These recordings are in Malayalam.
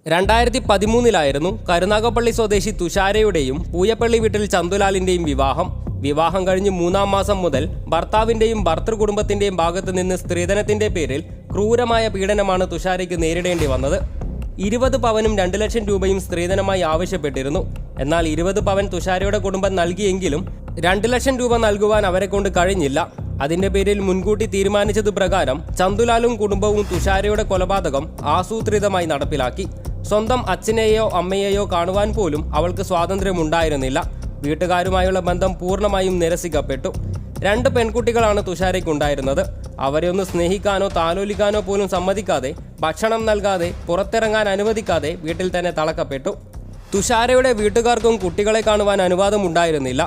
2013 കരുനാഗപ്പള്ളി സ്വദേശി തുഷാരയുടെയും പൂയപ്പള്ളി വീട്ടിൽ ചന്തുലാലിൻ്റെയും വിവാഹം കഴിഞ്ഞ് 3-ാം മാസം മുതൽ ഭർത്താവിൻ്റെയും ഭർത്തൃകുടുംബത്തിൻ്റെയും ഭാഗത്തു നിന്ന് സ്ത്രീധനത്തിൻ്റെ പേരിൽ ക്രൂരമായ പീഡനമാണ് തുഷാരയ്ക്ക് നേരിടേണ്ടി വന്നത്. 20 പവനും 2 ലക്ഷം രൂപയും സ്ത്രീധനമായി ആവശ്യപ്പെട്ടിരുന്നു. എന്നാൽ 20 പവൻ തുഷാരയുടെ കുടുംബം നൽകിയെങ്കിലും 2 ലക്ഷം രൂപ നൽകുവാൻ അവരെ കൊണ്ട് കഴിഞ്ഞില്ല. അതിന്റെ പേരിൽ മുൻകൂട്ടി തീരുമാനിച്ചത് പ്രകാരം ചന്തുലാലും കുടുംബവും തുഷാരയുടെ കൊലപാതകം ആസൂത്രിതമായി നടപ്പിലാക്കി. സ്വന്തം അച്ഛനെയോ അമ്മയെയോ കാണുവാൻ പോലും അവൾക്ക് സ്വാതന്ത്ര്യമുണ്ടായിരുന്നില്ല. വീട്ടുകാരുമായുള്ള ബന്ധം പൂർണ്ണമായും നിരസിക്കപ്പെട്ടു. 2 പെൺകുട്ടികളാണ് തുഷാരയ്ക്കുണ്ടായിരുന്നത്. അവരെ ഒന്ന് സ്നേഹിക്കാനോ താലോലിക്കാനോ പോലും സമ്മതിക്കാതെ, ഭക്ഷണം നൽകാതെ, പുറത്തിറങ്ങാൻ അനുവദിക്കാതെ വീട്ടിൽ തന്നെ തളക്കപ്പെട്ടു. തുഷാരയുടെ വീട്ടുകാർക്കും കുട്ടികളെ കാണുവാൻ അനുവാദമുണ്ടായിരുന്നില്ല.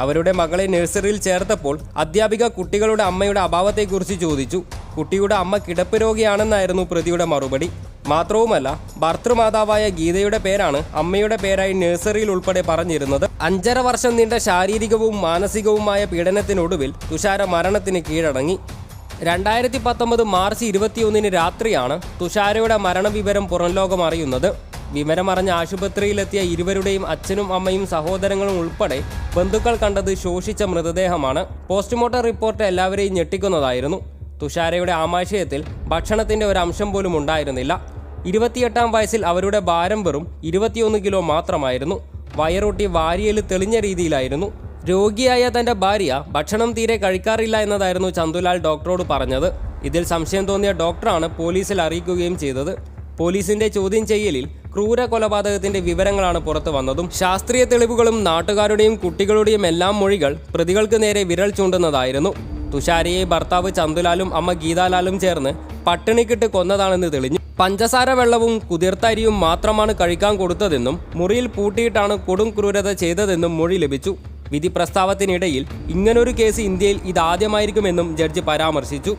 അവരുടെ മകളെ നഴ്സറിയിൽ ചേർത്തപ്പോൾ അധ്യാപിക കുട്ടികളുടെ അമ്മയുടെ അഭാവത്തെക്കുറിച്ച് ചോദിച്ചു. കുട്ടിയുടെ അമ്മ കിടപ്പ് രോഗിയാണെന്നായിരുന്നു പ്രതിയുടെ മറുപടി. മാത്രവുമല്ല, ഭർത്തൃമാതാവായ ഗീതയുടെ പേരാണ് അമ്മയുടെ പേരായി നഴ്സറിയിൽ ഉൾപ്പെടെ പറഞ്ഞിരുന്നത്. 5.5 വർഷം നീണ്ട ശാരീരികവും മാനസികവുമായ പീഡനത്തിനൊടുവിൽ തുഷാര മരണത്തിന് കീഴടങ്ങി. 2019 മാർച്ച് 21 രാത്രിയാണ് തുഷാരയുടെ മരണവിവരം പുറംലോകം അറിയുന്നത്. വിവരമറിഞ്ഞ ആശുപത്രിയിലെത്തിയ ഇരുവരുടെയും അച്ഛനും അമ്മയും സഹോദരങ്ങളും ഉൾപ്പെടെ ബന്ധുക്കൾ കണ്ടത് ശോഷിച്ച മൃതദേഹമാണ്. പോസ്റ്റ്മോർട്ടം റിപ്പോർട്ട് എല്ലാവരെയും ഞെട്ടിക്കുന്നതായിരുന്നു. തുഷാരയുടെ ആമാശയത്തിൽ ഭക്ഷണത്തിൻ്റെ ഒരു അംശം പോലും ഉണ്ടായിരുന്നില്ല. 28-ാം വയസ്സിൽ അവരുടെ ഭാരം വെറും 21 കിലോ മാത്രമായിരുന്നു. വയറൊട്ടി വാരിയൽ തെളിഞ്ഞ രീതിയിലായിരുന്നു. രോഗിയായ തൻ്റെ ഭാര്യ ഭക്ഷണം തീരെ കഴിക്കാറില്ല എന്നതായിരുന്നു ചന്തുലാൽ ഡോക്ടറോട് പറഞ്ഞത്. ഇതിൽ സംശയം തോന്നിയ ഡോക്ടറാണ് പോലീസിൽ അറിയിക്കുകയും ചെയ്തത്. പോലീസിന്റെ ചോദ്യം ചെയ്യലിൽ ക്രൂര കൊലപാതകത്തിന്റെ വിവരങ്ങളാണ് പുറത്തു വന്നതും. ശാസ്ത്രീയ തെളിവുകളും നാട്ടുകാരുടെയും കുട്ടികളുടെയും എല്ലാം മൊഴികൾ പ്രതികൾക്ക് നേരെ വിരൽ ചൂണ്ടുന്നതായിരുന്നു. തുഷാരയെ ഭർത്താവ് ചന്തുലാലും അമ്മ ഗീതാലാലും ചേർന്ന് പട്ടിണിക്കിട്ട് കൊന്നതാണെന്ന് തെളിഞ്ഞു. പഞ്ചസാര വെള്ളവും കുതിർത്ത അരിയും മാത്രമാണ് കഴിക്കാൻ കൊടുത്തതെന്നും മുറിയിൽ പൂട്ടിയിട്ടാണ് കൊടും ക്രൂരത ചെയ്തതെന്നും മൊഴി ലഭിച്ചു. വിധി പ്രസ്താവത്തിനിടയിൽ ഇങ്ങനൊരു കേസ് ഇന്ത്യയിൽ ഇതാദ്യമായിരിക്കുമെന്നും ജഡ്ജി പരാമർശിച്ചു.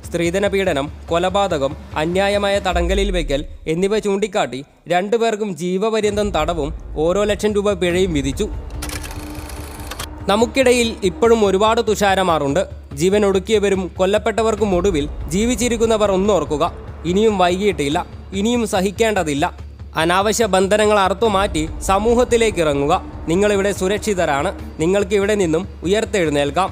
സ്ത്രീധന പീഡനം, കൊലപാതകം, അന്യായമായ തടങ്കലിൽ വയ്ക്കൽ എന്നിവ ചൂണ്ടിക്കാട്ടി 2 പേർക്കും ജീവപര്യന്തം തടവും ഓരോ ലക്ഷം രൂപ പിഴയും വിധിച്ചു. നമുക്കിടയിൽ ഇപ്പോഴും ഒരുപാട് തുഷാരമാറുണ്ട്. ജീവൻ ഒടുക്കിയവരും കൊല്ലപ്പെട്ടവർക്കും ഒടുവിൽ ജീവിച്ചിരിക്കുന്നവർ ഒന്നോർക്കുക. ഇനിയും വൈകിയിട്ടില്ല, ഇനിയും സഹിക്കേണ്ടതില്ല. അനാവശ്യ ബന്ധനങ്ങൾ അറുത്തുമാറ്റി സമൂഹത്തിലേക്ക് ഇറങ്ങുക. നിങ്ങളിവിടെ സുരക്ഷിതരാണ്. നിങ്ങൾക്ക് ഇവിടെ നിന്നും ഉയർത്തെഴുന്നേൽക്കാം.